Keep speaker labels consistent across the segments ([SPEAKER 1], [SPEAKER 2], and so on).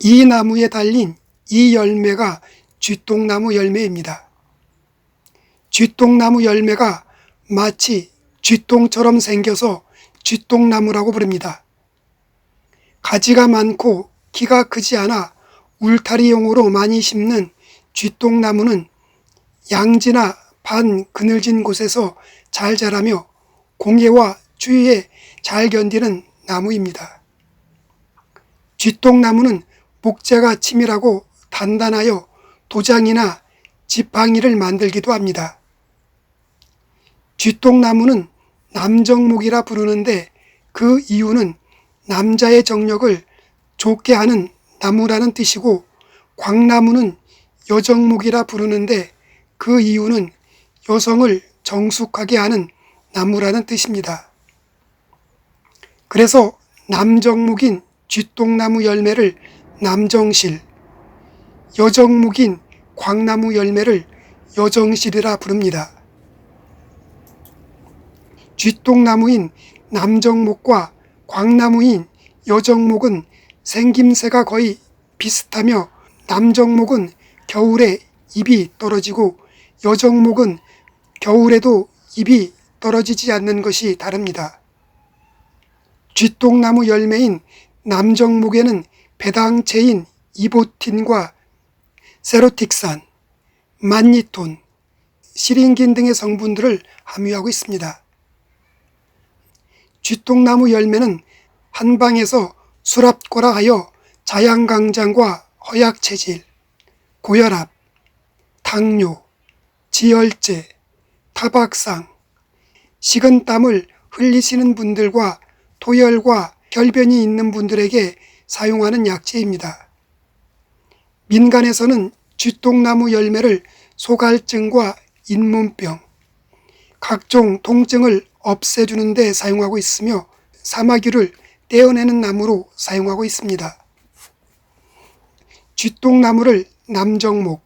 [SPEAKER 1] 이 나무에 달린 이 열매가 쥐똥나무 열매입니다. 쥐똥나무 열매가 마치 쥐똥처럼 생겨서 쥐똥나무라고 부릅니다. 가지가 많고 키가 크지 않아 울타리용으로 많이 심는 쥐똥나무는 양지나 반 그늘진 곳에서 잘 자라며 공해와 추위에 잘 견디는 나무입니다. 쥐똥나무는 목재가 치밀하고 단단하여 도장이나 지팡이를 만들기도 합니다. 쥐똥나무는 남정목이라 부르는데 그 이유는 남자의 정력을 좋게 하는 나무라는 뜻이고, 광나무는 여정목이라 부르는데 그 이유는 여성을 정숙하게 하는 나무라는 뜻입니다. 그래서 남정목인 쥐똥나무 열매를 남정실, 여정목인 광나무 열매를 여정실이라 부릅니다. 쥐똥나무인 남정목과 광나무인 여정목은 생김새가 거의 비슷하며 남정목은 겨울에 잎이 떨어지고 여정목은 겨울에도 잎이 떨어지지 않는 것이 다릅니다. 쥐똥나무 열매인 남정목에는 배당체인 이보틴과 세로틱산, 만니톤, 시린긴 등의 성분들을 함유하고 있습니다. 쥐똥나무 열매는 한방에서 수랍고라 하여 자양강장과 허약체질, 고혈압, 당뇨, 지혈제, 타박상, 식은땀을 흘리시는 분들과 토열과 결변이 있는 분들에게 사용하는 약재입니다. 민간에서는 쥐똥나무 열매를 소갈증과 잇몸병, 각종 통증을 없애주는 데 사용하고 있으며 사마귀를 떼어내는 나무로 사용하고 있습니다. 쥐똥나무를 남정목,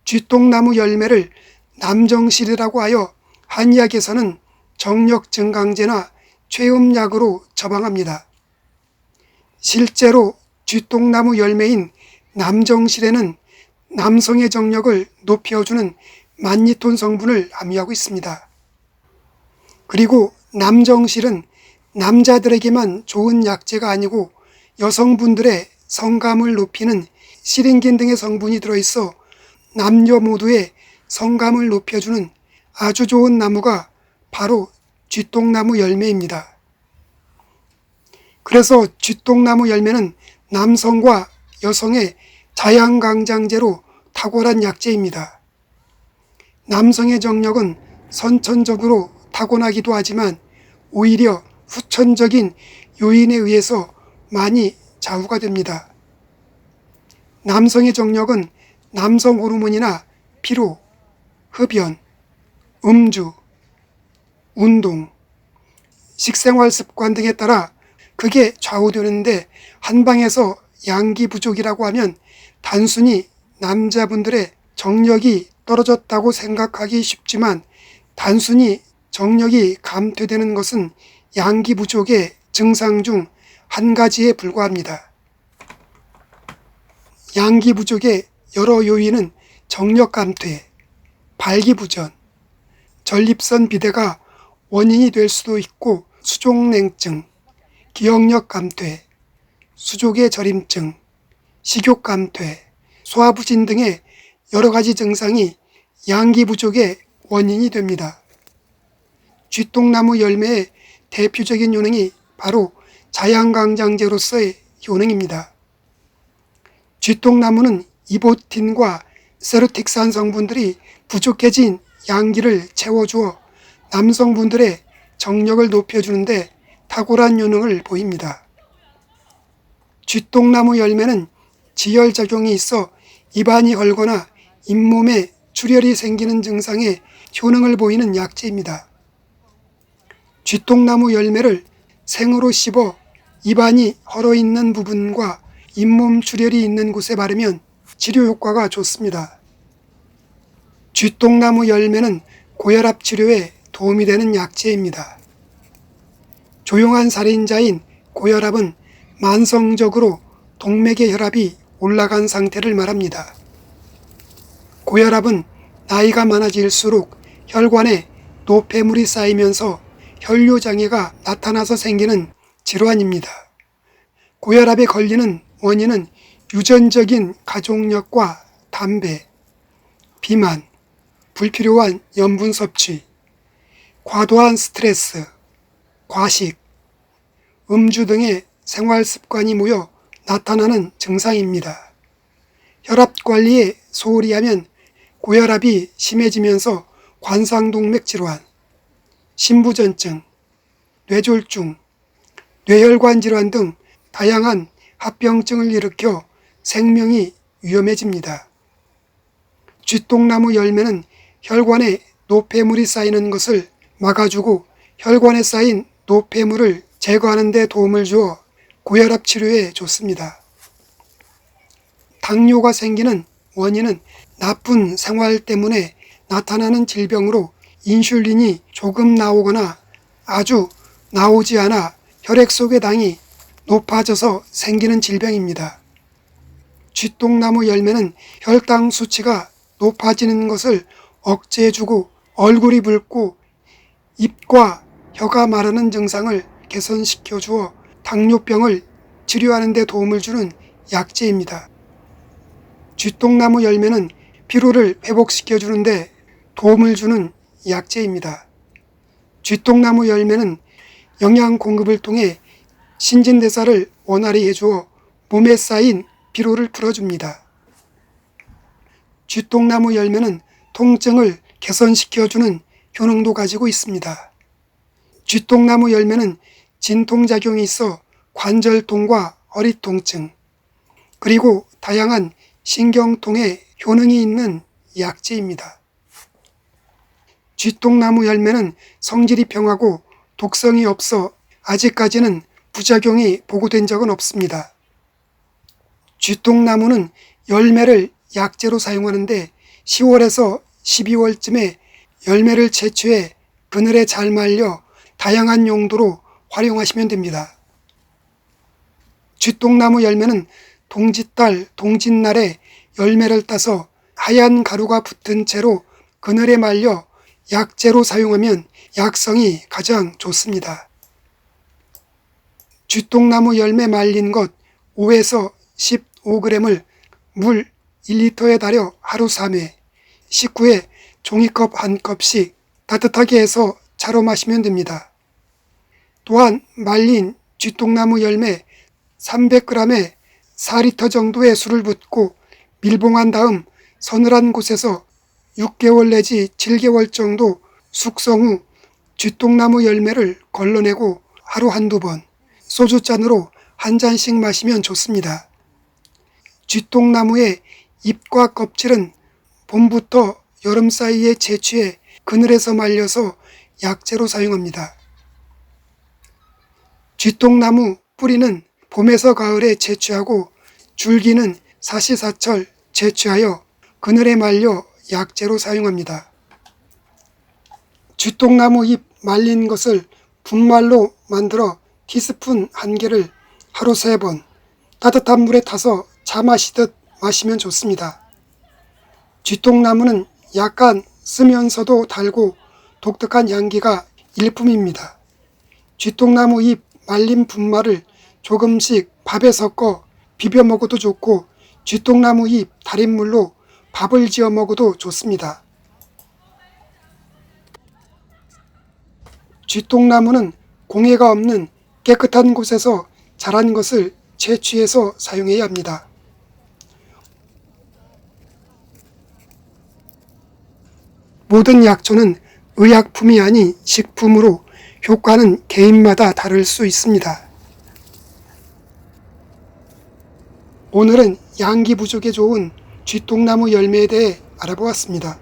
[SPEAKER 1] 쥐똥나무 열매를 남정실이라고 하여 한의학에서는 정력 증강제나 최음약으로 처방합니다. 실제로 쥐똥나무 열매인 남정실에는 남성의 정력을 높여주는 만니톤 성분을 함유하고 있습니다. 그리고 남정실은 남자들에게만 좋은 약재가 아니고 여성분들의 성감을 높이는 시린긴 등의 성분이 들어있어 남녀 모두의 성감을 높여주는 아주 좋은 나무가 바로 쥐똥나무 열매입니다. 그래서 쥐똥나무 열매는 남성과 여성의 자양강장제로 탁월한 약재입니다. 남성의 정력은 선천적으로 타고나기도 하지만 오히려 후천적인 요인에 의해서 많이 좌우가 됩니다. 남성의 정력은 남성 호르몬이나 피로, 흡연, 음주, 운동, 식생활 습관 등에 따라 크게 좌우되는데, 한방에서 양기 부족이라고 하면 단순히 남자분들의 정력이 떨어졌다고 생각하기 쉽지만, 단순히 정력이 감퇴되는 것은 양기 부족의 증상 중 한 가지에 불과합니다. 양기 부족의 여러 요인은 정력 감퇴, 발기부전, 전립선 비대가 원인이 될 수도 있고, 수족냉증, 기억력 감퇴, 수족의 저림증, 식욕 감퇴, 소화부진 등의 여러 가지 증상이 양기 부족의 원인이 됩니다. 쥐똥나무 열매의 대표적인 효능이 바로 자양강장제로서의 효능입니다. 쥐똥나무는 이보틴과 세로틱산 성분들이 부족해진 양기를 채워주어 남성분들의 정력을 높여주는데 탁월한 효능을 보입니다. 쥐똥나무 열매는 지혈작용이 있어 입안이 헐거나 잇몸에 출혈이 생기는 증상에 효능을 보이는 약재입니다. 쥐똥나무 열매를 생으로 씹어 입안이 헐어있는 부분과 잇몸 출혈이 있는 곳에 바르면 치료 효과가 좋습니다. 쥐똥나무 열매는 고혈압 치료에 도움이 되는 약재입니다. 조용한 살인자인 고혈압은 만성적으로 동맥의 혈압이 올라간 상태를 말합니다. 고혈압은 나이가 많아질수록 혈관에 노폐물이 쌓이면서 혈류장애가 나타나서 생기는 질환입니다. 고혈압에 걸리는 원인은 유전적인 가족력과 담배, 비만, 불필요한 염분 섭취, 과도한 스트레스, 과식, 음주 등의 생활 습관이 모여 나타나는 증상입니다. 혈압 관리에 소홀히 하면 고혈압이 심해지면서 관상동맥 질환, 심부전증, 뇌졸중, 뇌혈관 질환 등 다양한 합병증을 일으켜 생명이 위험해집니다. 쥐똥나무 열매는 혈관에 노폐물이 쌓이는 것을 막아주고 혈관에 쌓인 노폐물을 제거하는 데 도움을 주어 고혈압 치료에 좋습니다. 당뇨가 생기는 원인은 나쁜 생활 때문에 나타나는 질병으로 인슐린이 조금 나오거나 아주 나오지 않아 혈액 속의 당이 높아져서 생기는 질병입니다. 쥐똥나무 열매는 혈당 수치가 높아지는 것을 억제해주고 얼굴이 붉고 입과 혀가 마르는 증상을 개선시켜 주어 당뇨병을 치료하는 데 도움을 주는 약재입니다. 쥐똥나무 열매는 피로를 회복시켜 주는데 도움을 주는 약재입니다. 쥐똥나무 열매는 영양 공급을 통해 신진대사를 원활히 해주어 몸에 쌓인 피로를 풀어줍니다. 쥐똥나무 열매는 통증을 개선시켜주는 효능도 가지고 있습니다. 쥐똥나무 열매는 진통작용이 있어 관절통과 허리 통증, 그리고 다양한 신경통에 효능이 있는 약재입니다. 쥐똥나무 열매는 성질이 평하고 독성이 없어 아직까지는 부작용이 보고된 적은 없습니다. 쥐똥나무는 열매를 약재로 사용하는데 10월에서 12월쯤에 열매를 채취해 그늘에 잘 말려 다양한 용도로 활용하시면 됩니다. 쥐똥나무 열매는 동짓달, 동짓날에 열매를 따서 하얀 가루가 붙은 채로 그늘에 말려 약재로 사용하면 약성이 가장 좋습니다. 쥐똥나무 열매 말린 것 5에서 15g을 물 1리터에 달여 하루 3회, 식후에 종이컵 1컵씩 따뜻하게 해서 차로 마시면 됩니다. 또한 말린 쥐똥나무 열매 300g에 4리터 정도의 술을 붓고 밀봉한 다음 서늘한 곳에서 6개월 내지 7개월 정도 숙성 후 쥐똥나무 열매를 걸러내고 하루 한두 번 소주잔으로 한 잔씩 마시면 좋습니다. 쥐똥나무의 잎과 껍질은 봄부터 여름 사이에 채취해 그늘에서 말려서 약재로 사용합니다. 쥐똥나무 뿌리는 봄에서 가을에 채취하고 줄기는 사시사철 채취하여 그늘에 말려 약재로 사용합니다. 쥐똥나무 잎 말린 것을 분말로 만들어 티스푼 1개를 하루 3번 따뜻한 물에 타서 차 마시듯 마시면 좋습니다. 쥐똥나무는 약간 쓰면서도 달고 독특한 향기가 일품입니다. 쥐똥나무 잎 말린 분말을 조금씩 밥에 섞어 비벼 먹어도 좋고 쥐똥나무 잎 달인물로 밥을 지어 먹어도 좋습니다. 쥐똥나무는 공해가 없는 깨끗한 곳에서 자란 것을 채취해서 사용해야 합니다. 모든 약초는 의약품이 아닌 식품으로 효과는 개인마다 다를 수 있습니다. 오늘은 양기 부족에 좋은 쥐똥나무 열매에 대해 알아보았습니다.